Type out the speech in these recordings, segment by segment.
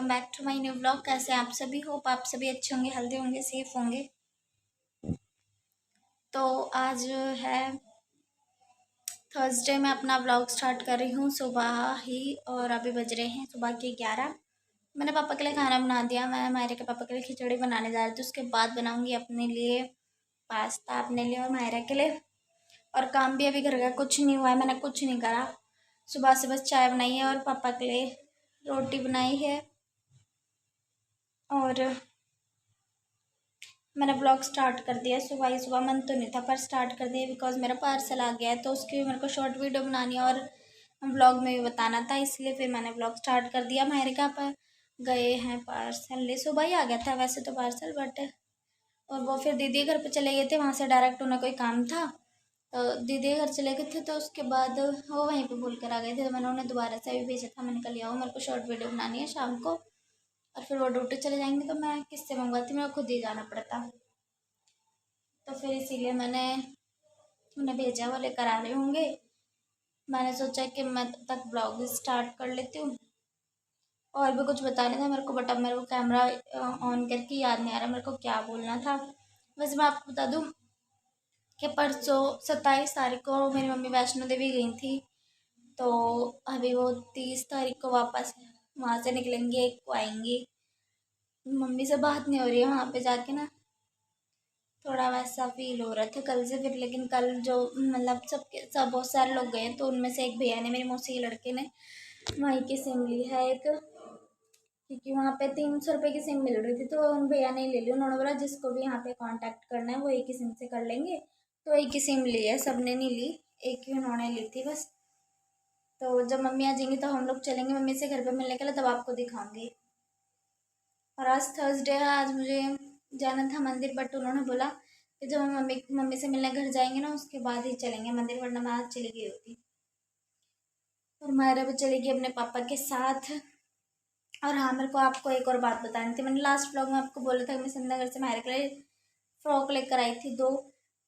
Welcome back to my new blog. कैसे हैं आप सभी? होप आप सभी अच्छे होंगे, हेल्दी होंगे, सेफ होंगे। तो आज है थर्सडे। मैं अपना ब्लॉग स्टार्ट कर रही हूँ सुबह ही और अभी बज रहे हैं सुबह के 11। मैंने पापा के लिए खाना बना दिया। मैं मायरे के पापा के लिए खिचड़ी बनाने जा रही थी। उसके बाद बनाऊँगी अपने लिए पास्ता, अपने लिए और मायरा के लिए। और काम भी अभी घर का कुछ नहीं हुआ है, मैंने कुछ नहीं करा। सुबह से बस चाय बनाई है और पापा के लिए रोटी बनाई है। और मैंने ब्लॉग स्टार्ट कर दिया सुबह ही। सुबह मन तो नहीं था पर स्टार्ट कर दिया बिकॉज मेरा पार्सल आ गया है, तो उसकी मेरे को शॉर्ट वीडियो बनानी है और ब्लॉग में भी बताना था, इसलिए फिर मैंने ब्लॉग स्टार्ट कर दिया। अमेरिका पर गए हैं पार्सल ले, सुबह ही आ गया था वैसे तो पार्सल, बट और वो फिर दीदी घर पे चले गए थे। वहाँ से डायरेक्ट उन्हें कोई काम था तो दीदी घर चले गए थे, तो उसके बाद वो वहीं पे बोल कर आ गए थे। तो मैंने उन्हें दोबारा से भी भेजा था, मैंने कल आओ मेरे को शॉर्ट वीडियो बनानी है शाम को। और फिर वो ड्यूटी चले जाएंगे तो मैं किससे मंगवाती, मेरे को खुद ही जाना पड़ता। तो फिर इसीलिए मैंने उन्हें भेजा, वो लेकर आ रहे होंगे। मैंने सोचा कि मैं तब तक ब्लॉग स्टार्ट कर लेती हूँ। और भी कुछ बताने था मेरे को, बट अब मेरे को कैमरा ऑन करके याद नहीं आ रहा मेरे को क्या बोलना था। वैसे मैं आपको बता दूँ कि परसों 27 तारीख को मेरी मम्मी वैष्णो देवी गई थी, तो अभी वो 30 तारीख को वापस वहाँ से निकलेंगी, 1 को आएंगी। मम्मी से बात नहीं हो रही है वहाँ पे जाके ना, थोड़ा वैसा फील हो रहा था कल से फिर। लेकिन कल जो मतलब सब बहुत सारे लोग गए, तो उनमें से एक भैया ने, मेरी मौसी के लड़के ने वहीं की सिम ली है एक, क्योंकि वहाँ पे 300 रुपये की सिम मिल रही थी, तो उन भैया ने ले ली। उन्होंने बोला जिसको भी यहाँ पे कांटेक्ट करना है वो एक ही सिम से कर लेंगे, तो एक ही सिम ली है, सबने नहीं ली, एक ही उन्होंने ली थी बस। तो जब मम्मी आ जाएंगी तो हम लोग चलेंगे मम्मी से घर पे मिलने के लिए, तब आपको दिखाऊंगी। और आज थर्सडे है, आज मुझे जाना था मंदिर, बट उन्होंने बोला कि जब हम मम्मी मम्मी से मिलने घर जाएंगे ना उसके बाद ही चलेंगे मंदिर, वरना मैं आज चली गई होती। और मायरा भी चलेगी अपने पापा के साथ। और हाँ, मेरे को आपको एक और बात बतानी थी। मैंने लास्ट व्लॉग में आपको बोला था कि मैं संध्यागर से मायरा के लिए फ्रॉक लेकर आई थी 2,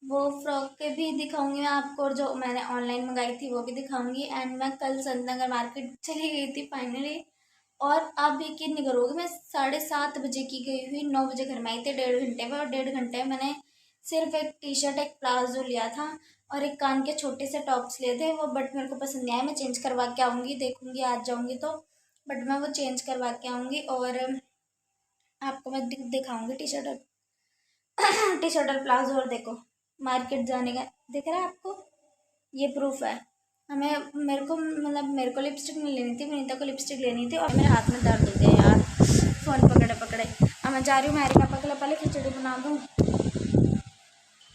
वो फ्रॉक के भी दिखाऊंगी मैं आपको, और जो मैंने ऑनलाइन मंगाई थी वो भी दिखाऊंगी। एंड मैं कल संध्यागर मार्केट चली गई थी फाइनली, और आप यकीन नहीं करोगे, मैं 7:30 बजे की गई हुई 9 बजे घर में आई थी 1.5 घंटे में। और 1.5 घंटे में मैंने सिर्फ एक टी शर्ट, एक प्लाजो लिया था और एक कान के छोटे से टॉप्स लिए थे वो, बट मेरे को पसंद नहीं आया। मैं चेंज करवा के आऊँगी, देखूंगी आज जाऊँगी तो, बट मैं वो चेंज करवा के आऊँगी और आपको मैं दिखाऊँगी टी शर्ट और टी शर्ट और प्लाजो। और देखो मार्केट जाने का दिख रहा है आपको, ये प्रूफ है। हमें मेरे को लिपस्टिक नहीं लेनी थी, विनीता को लिपस्टिक लेनी थी, और मेरे हाथ में दर्द हो गया यार फ़ोन पकड़े पकड़े। अब मैं जा रही हूँ मेरे पापा के लिए पहले खिचड़ी बना दूँ,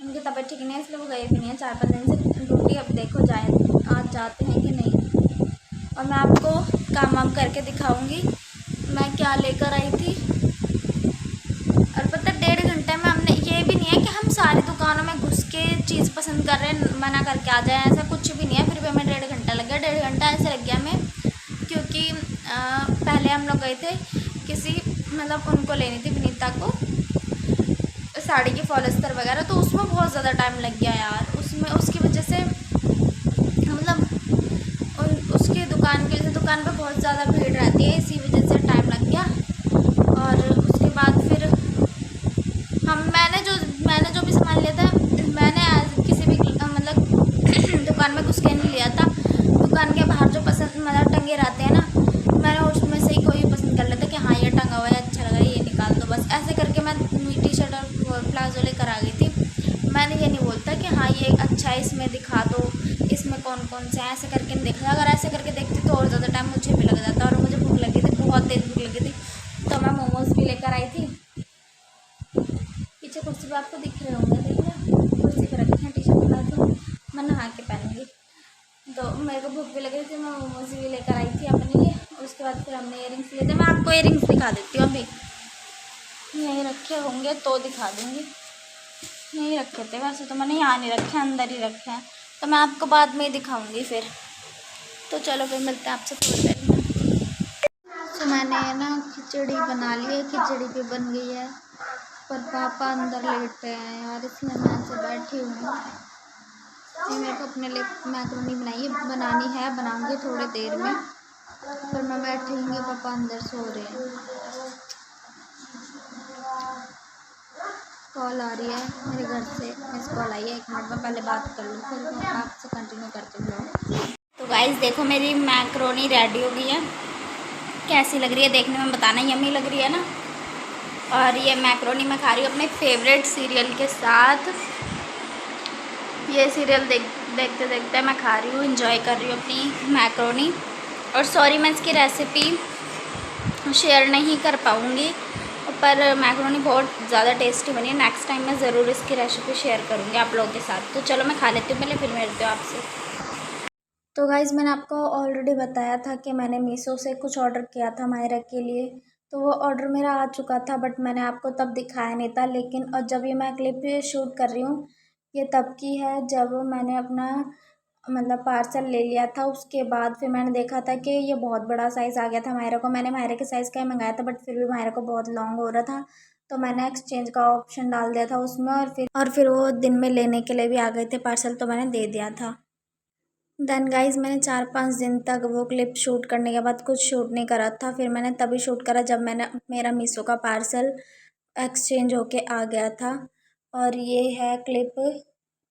उनकी तबीयत ठीक नहीं है इसलिए वो गए भी नहीं है 4-5 दिन से ड्यूटी। अब देखो जाए आज जाते हैं कि नहीं। और मैं आपको काम वाम करके दिखाऊंगी मैं क्या लेकर आई थी। और पता 1.5 घंटे में हमने, ये भी नहीं है कि हम सारी दुकानों में घुस के चीज़ पसंद कर रहे हैं मना करके आ जाए, ऐसा कुछ भी नहीं है। फिर भी हमें 1.5 घंटा लग गया। 1.5 घंटा ऐसे लग गया हमें क्योंकि पहले हम लोग गए थे किसी, मतलब उनको लेनी थी विनीता को साड़ी की पॉलिस्टर वगैरह, तो उसमें बहुत ज़्यादा टाइम लग गया यार। उसमें उसकी वजह से मतलब उसकी दुकान की वजह से दुकान पे बहुत ज़्यादा भीड़ रहती है, इसी वजह से टाइम लग गया। और उसके बाद फिर मैंने जो भी सामान लिया था, मैंने किसी भी मतलब दुकान में घुस के नहीं लिया था। दुकान के बाहर जो पसंद मतलब टंगे रहते हैं ना, मैंने उसमें से ही कोई पसंद कर लेता कि हाँ ये टंगा हुआ है, अच्छा लग रहा है, ये निकाल दो बस। ऐसे करके मैं टी शर्ट और प्लाजो लेकर आ गई थी। मैंने ये नहीं बोलता कि हाँ ये अच्छा है इसमें दिखा दो, इसमें कौन कौन से हैं, ऐसे करके नहीं देखा। अगर ऐसे करके देखती तो और ज़्यादा टाइम मुझे भी लग जाता। और मुझे भूख लगी थी, बहुत तेज़ भूख लगी थी, तो मैं मोमोज़ भी लेकर आई थी। पीछे कुर्सी पे आपको दिख रहे होंगे, देखिए कुर्सी पे रखे हैं टी शर्ट प्लाजो, मैं नहा के पहनूंगी। तो मेरे को भूख भी लग रही थी, मैं मोमोज भी लेकर आई थी अपने लिए। उसके बाद फिर हमने इयरिंग्स लिए थे, मैं आपको इयरिंग्स दिखा देती हूँ। अभी यहीं रखे होंगे तो दिखा दूँगी, यहीं रखे थे वैसे तो मैंने यहाँ नहीं रखे, अंदर ही रखे हैं, तो मैं आपको बाद में ही दिखाऊँगी फिर। तो चलो फिर मिलते हैं आपसे थोड़ी देर में। तो मैंने ना खिचड़ी बना ली है, खिचड़ी भी बन गई है, पर पापा अंदर लेटे हैं यार, इसलिए मैं ऐसे बैठी हूँ। ये मेरे को अपने लिए मैक्रोनी बनानी है, बनाऊंगी थोड़ी देर में। फिर मैं बैठूँगी, पापा अंदर सो रहे हैं। कॉल आ रही है मेरे घर से, मिस कॉल आई है, 1 मिनट में पहले बात कर लूँ फिर मैं आपसे कंटिन्यू करती हूँ। तो गाइस देखो मेरी मैक्रोनी रेडी हो गई है। कैसी लग रही है देखने में बताना, यम्मी लग रही है ना। और ये मैक्रोनी मैं खा रही हूँ अपने फेवरेट सीरियल के साथ। ये सीरियल देखते देखते मैं खा रही हूँ, इंजॉय कर रही हूँ अपनी मैक्रोनी। और सॉरी मैं इसकी रेसिपी शेयर नहीं कर पाऊँगी, पर मैक्रोनी बहुत ज़्यादा टेस्टी बनी है। नेक्स्ट टाइम मैं ज़रूर इसकी रेसिपी शेयर करूँगी आप लोगों के साथ। तो चलो मैं खा लेती हूँ पहले, फिर मिलती हूँ आपसे। तो गाइज़ मैंने आपको ऑलरेडी बताया था कि मैंने मीशो से कुछ ऑर्डर किया था मायरा के लिए। तो वो ऑर्डर मेरा आ चुका था, बट मैंने आपको तब दिखाया नहीं था। लेकिन और जब ये मैं क्लिप शूट कर रही हूँ, ये तब की है जब मैंने अपना मतलब पार्सल ले लिया था। उसके बाद फिर मैंने देखा था कि ये बहुत बड़ा साइज़ आ गया था मायरा को। मैंने मायरा के साइज़ का ही मंगाया था, बट फिर भी मायरा को बहुत लॉन्ग हो रहा था, तो मैंने एक्सचेंज का ऑप्शन डाल दिया था उसमें। और फिर वो दिन में लेने के लिए भी आ गए थे पार्सल, तो मैंने दे दिया था। देन गाइज मैंने 4-5 दिन तक वो क्लिप शूट करने के बाद कुछ शूट नहीं करा था। फिर मैंने तभी शूट करा जब मेरा मीशो का पार्सल एक्सचेंज होके आ गया था। और ये है क्लिप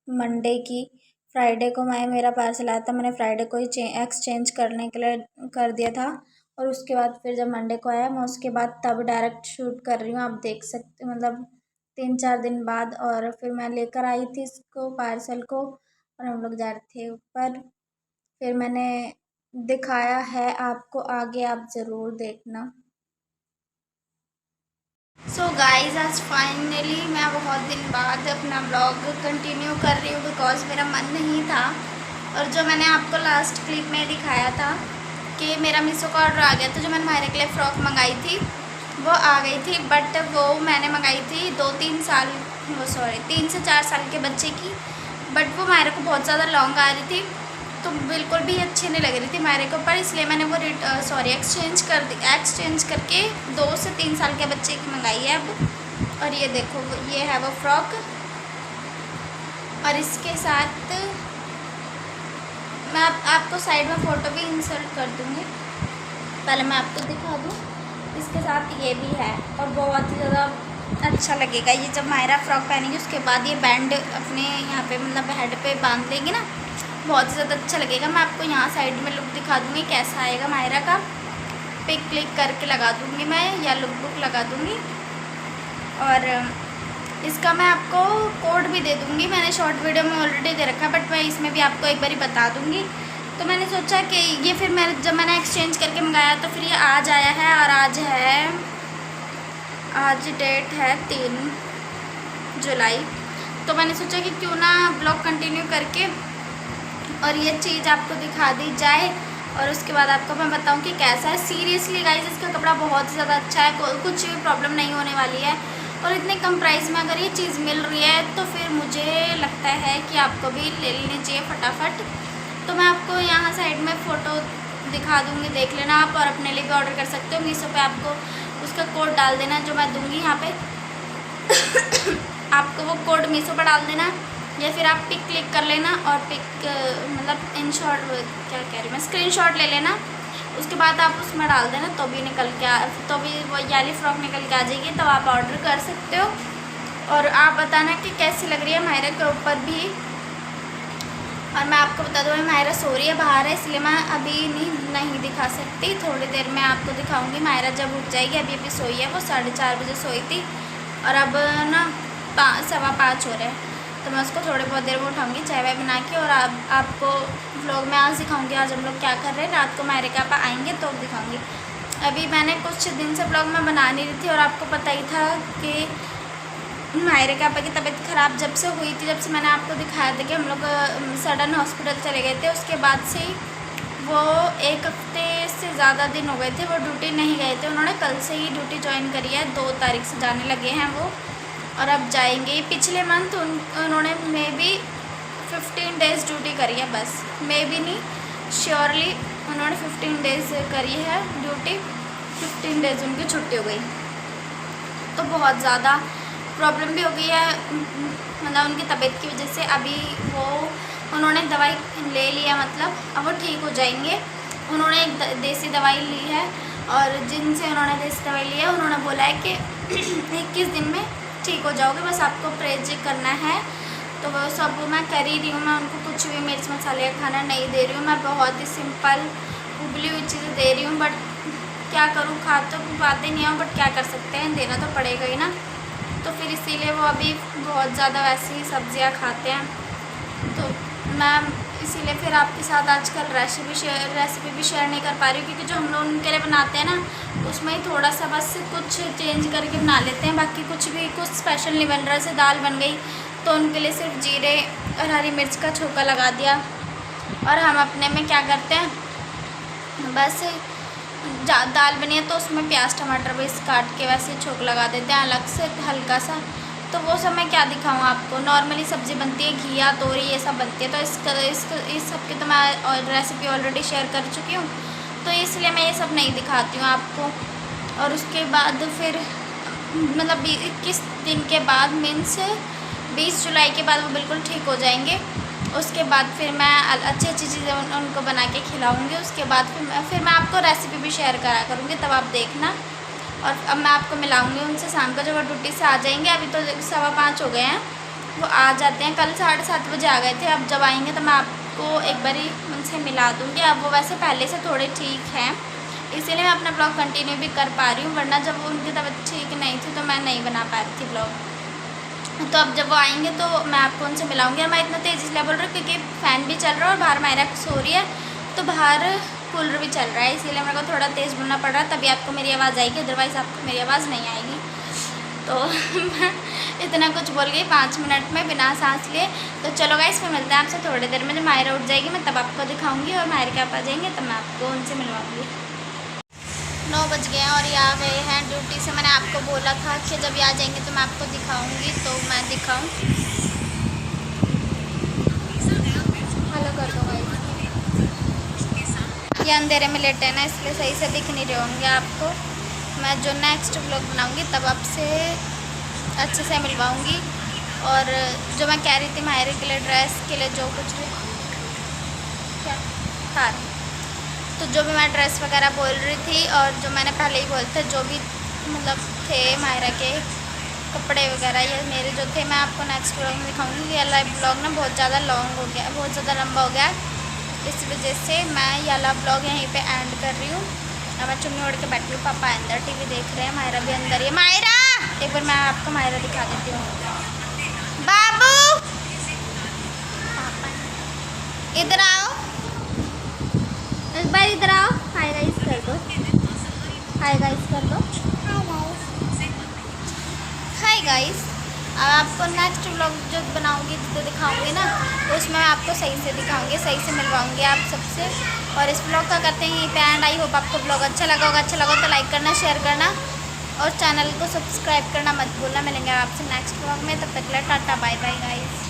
मंडे की। फ्राइडे को मेरा पार्सल आया था, मैंने फ्राइडे को ही एक्सचेंज करने के लिए कर दिया था। और उसके बाद फिर जब मंडे को आया, मैं उसके बाद तब डायरेक्ट शूट कर रही हूँ, आप देख सकते मतलब 3-4 दिन बाद। और फिर मैं लेकर आई थी इसको पार्सल को, और हम लोग जा रहे थे ऊपर। फिर मैंने दिखाया है आपको, आगे आप ज़रूर देखना। सो गाइज आज फाइनली मैं बहुत दिन बाद अपना ब्लॉग कंटिन्यू कर रही हूँ, बिकॉज मेरा मन नहीं था। और जो मैंने आपको लास्ट क्लिप में दिखाया था कि मेरा मीशो का ऑर्डर आ गया था, जो मैंने मायरे के लिए फ़्रॉक मंगाई थी वो आ गई थी। बट वो मैंने मंगाई थी 3 से 4 साल के बच्चे की, बट वो मायरे को बहुत ज़्यादा लॉन्ग आ रही थी, तो बिल्कुल भी अच्छी नहीं लग रही थी मायरे के ऊपर। इसलिए मैंने वो एक्सचेंज करके 2 से 3 साल के बच्चे की मंगाई है अब। और ये देखो ये है वो फ्रॉक, और इसके साथ मैं आपको साइड में फ़ोटो भी इंसर्ट कर दूँगी, पहले मैं आपको दिखा दूँ। इसके साथ ये भी है, और बहुत ही ज़्यादा अच्छा लगेगा ये जब मायरा फ्रॉक पहनेगी। उसके बाद ये बैंड अपने यहाँ पे मतलब हेड पे बांध लेंगे ना, बहुत ही ज़्यादा अच्छा लगेगा। मैं आपको यहाँ साइड में लुक दिखा दूँगी कैसा आएगा मायरा का। पिक क्लिक करके लगा दूँगी मैं, या लुक बुक लगा दूँगी। और इसका मैं आपको कोड भी दे दूँगी, मैंने शॉर्ट वीडियो में ऑलरेडी दे रखा है, बट मैं इसमें भी आपको एक बारी बता दूँगी। तो मैंने सोचा कि ये फिर जब मैंने एक्सचेंज करके मंगाया तो फिर ये आज आया है। और आज डेट है 3 जुलाई। तो मैंने सोचा कि क्यों ना ब्लॉग कंटिन्यू करके और ये चीज़ आपको दिखा दी जाए, और उसके बाद आपको मैं बताऊं कि कैसा है। सीरियसली गाइज इसका कपड़ा बहुत ज़्यादा अच्छा है, कुछ भी प्रॉब्लम नहीं होने वाली है। और इतने कम प्राइस में अगर ये चीज़ मिल रही है तो फिर मुझे लगता है कि आपको भी ले लेनी चाहिए फटाफट। तो मैं आपको यहाँ साइड में फ़ोटो दिखा दूँगी, देख लेना आप, और अपने लिए भी ऑर्डर कर सकते हो। मीशो पे आपको उसका कोड डाल देना जो मैं दूँगी यहाँ पे आपको वो कोड मीशो पर डाल देना, या फिर आप पिक क्लिक कर लेना और पिक मतलब इन शॉर्ट क्या कह रही मैं स्क्रीनशॉट ले लेना। उसके बाद आप उसमें डाल देना, तो भी तो भी वो वाली फ्रॉक निकल के आ जाएगी, तो आप ऑर्डर कर सकते हो। और आप बताना कि कैसी लग रही है मायरा के ऊपर भी। और मैं आपको बता दूँ मायरा सो रही है बाहर है, इसलिए मैं अभी नहीं दिखा सकती, थोड़ी देर में आपको दिखाऊंगी मायरा जब उठ जाएगी। अभी सोई है, वो 4:30 बजे सोई थी, और अब ना 5:15 हो रहे हैं, तो मैं उसको थोड़ी बहुत देर में उठाऊंगी चाय वाय बना के। और आपको व्लॉग में आज दिखाऊंगी आज हम लोग क्या कर रहे हैं। रात को मायरे के पापा आएंगे तो दिखाऊंगी। अभी मैंने कुछ दिन से व्लॉग में बना नहीं रही थी, और आपको पता ही था कि मायरे के पापा की तबीयत ख़राब जब से हुई थी, जब से मैंने आपको दिखाया था कि हम लोग सडन हॉस्पिटल चले गए थे। उसके बाद से वो 1 हफ्ते से ज़्यादा दिन हो गए थे वो ड्यूटी नहीं गए थे। उन्होंने कल से ही ड्यूटी ज्वाइन करी है, 2 तारीख से जाने लगे हैं वो, और अब जाएंगे। पिछले मंथ उन्होंने मे बी 15 डेज़ ड्यूटी करी है, बस मे बी नहीं श्योरली उन्होंने 15 डेज़ करी है ड्यूटी। 15 डेज़ उनकी छुट्टी हो गई, तो बहुत ज़्यादा प्रॉब्लम भी हो गई है मतलब उनकी तबीयत की वजह से। अभी वो उन्होंने दवाई ले लिया, मतलब अब वो ठीक हो जाएंगे। उन्होंने एक देसी दवाई ली है और जिनसे उन्होंने देसी दवाई ली है उन्होंने बोला है कि 21 दिन में ठीक हो जाओगे, बस आपको प्रेज करना है। तो वो सब मैं कर ही रही हूँ। मैं उनको कुछ भी मिर्च मसाले का खाना नहीं दे रही हूँ, मैं बहुत ही सिंपल उबली हुई चीज़ें दे रही हूँ। बट क्या करूँ, खा तो पाते नहीं हूँ, बट क्या कर सकते हैं, देना तो पड़ेगा ही ना। तो फिर इसीलिए वो अभी बहुत ज़्यादा वैसी ही सब्जियाँ खाते हैं। तो मैं इसीलिए फिर आपके साथ आजकल रेसिपी भी शेयर नहीं कर पा रही हूँ, क्योंकि जो हम लोग उनके लिए बनाते हैं ना उसमें ही थोड़ा सा बस कुछ चेंज करके बना लेते हैं, बाकी कुछ स्पेशल नहीं बन रहा। जैसे दाल बन गई तो उनके लिए सिर्फ जीरे और हरी मिर्च का छोंका लगा दिया, और हम अपने में क्या करते हैं, बस दाल बनी है तो उसमें प्याज टमाटर बस काट के वैसे छोंक लगा देते हैं अलग से हल्का सा। तो वो सब मैं क्या दिखाऊँ आपको, नॉर्मली सब्ज़ी बनती है, घिया तोरी ये सब बनती है। तो इस सब की तो मैं रेसिपी ऑलरेडी शेयर कर चुकी हूँ, तो इसलिए मैं ये सब नहीं दिखाती हूँ आपको। और उसके बाद फिर मतलब 21 दिन के बाद मीन्स 20 जुलाई के बाद वो बिल्कुल ठीक हो जाएंगे। उसके बाद फिर मैं अच्छी चीज़ें उनको बना के खिलाऊँगी। उसके बाद फिर मैं आपको रेसिपी भी शेयर करा करूँगी, तब आप देखना। और अब मैं आपको मिलाऊंगी उनसे शाम को, जब वो ड्यूटी से आ जाएंगे। अभी तो 5:15 हो गए हैं, वो आ जाते हैं। कल 7:30 बजे आ गए थे। अब जब आएंगे तो मैं आपको एक बारी उनसे मिला दूँगी। अब वो वैसे पहले से थोड़े ठीक हैं, इसीलिए मैं अपना ब्लॉग कंटिन्यू भी कर पा रही हूँ, वरना जब उनकी तबीयत ठीक नहीं थी तो मैं नहीं बना पा रही थी ब्लॉग। तो अब जब वो आएंगे तो मैं आपको उनसे मिलाऊंगी। और मैं इतना तेज़ी से बोल रही हूँ क्योंकि फ़ैन भी चल रहा है और बाहर मायरा सो रही है, तो बाहर कूलर भी चल रहा है, इसीलिए मेरे को थोड़ा तेज़ बोलना पड़ रहा है, तभी आपको मेरी आवाज़ आएगी, अदरवाइज़ आपको मेरी आवाज़ नहीं आएगी। तो मैं इतना कुछ बोल गई 5 मिनट में बिना सांस लिए। तो चलो गाइस, फिर मिलते हैं आपसे थोड़ी देर में। जब मायरा उठ जाएगी मैं तब आपको दिखाऊँगी, और मायरा के आप आ जाएंगे तब मैं आपको उनसे मिलवाऊँगी। 9 बज गए हैं और ये आ गए हैं ड्यूटी से। मैंने आपको बोला था कि जब ये आ जाएंगे तो मैं आपको दिखाऊंगी, तो मैं दिखाऊं। हेलो कर दो भाई। ये अंधेरे में लेटे हैं ना, इसलिए सही से दिख नहीं रहे होंगे आपको। मैं जो नेक्स्ट व्लॉग बनाऊंगी तब आपसे अच्छे से मिलवाऊंगी। और जो मैं कह रही थी मायरे के लिए ड्रेस के लिए जो कुछ भी क्या हाँ, तो जो भी मैं ड्रेस वगैरह बोल रही थी, और जो मैंने पहले ही बोले थे जो भी मतलब थे मायरा के कपड़े वगैरह, ये मेरे जो थे, मैं आपको नेक्स्ट व्लॉग में दिखाऊंगी। ये वाला ब्लॉग ना बहुत ज़्यादा लॉन्ग हो गया, बहुत ज़्यादा लंबा हो गया, इस वजह से मैं ये वाला ब्लॉग यहीं पे एंड कर रही हूँ। और मैं चुन्नी ओढ़ के बैठी हूँ, पापा अंदर टीवी देख रहे हैं, मायरा भी अंदर ही है। मायरा, एक बार मैं आपको मायरा दिखा देती हूँ। बाबू इधर आओ, एक बार इधर आओ। हाय गाइस कर दो, हाय गाइस कर दो, हाय गाइस। अब आपको नेक्स्ट व्लॉग जो बनाऊंगी जो दिखाऊंगी ना, तो उसमें मैं आपको सही से दिखाऊंगी, सही से मिलवाऊंगी आप सबसे। और इस ब्लॉग का करते हैं यहीं पे एंड। आई होप आपको ब्लॉग अच्छा लगा होगा। अच्छा लगा तो लाइक करना, शेयर करना और चैनल को सब्सक्राइब करना मत भूलना। मिलेंगे आपसे नेक्स्ट व्लॉग में, तब तक के लिए टाटा बाय बाय गाइस।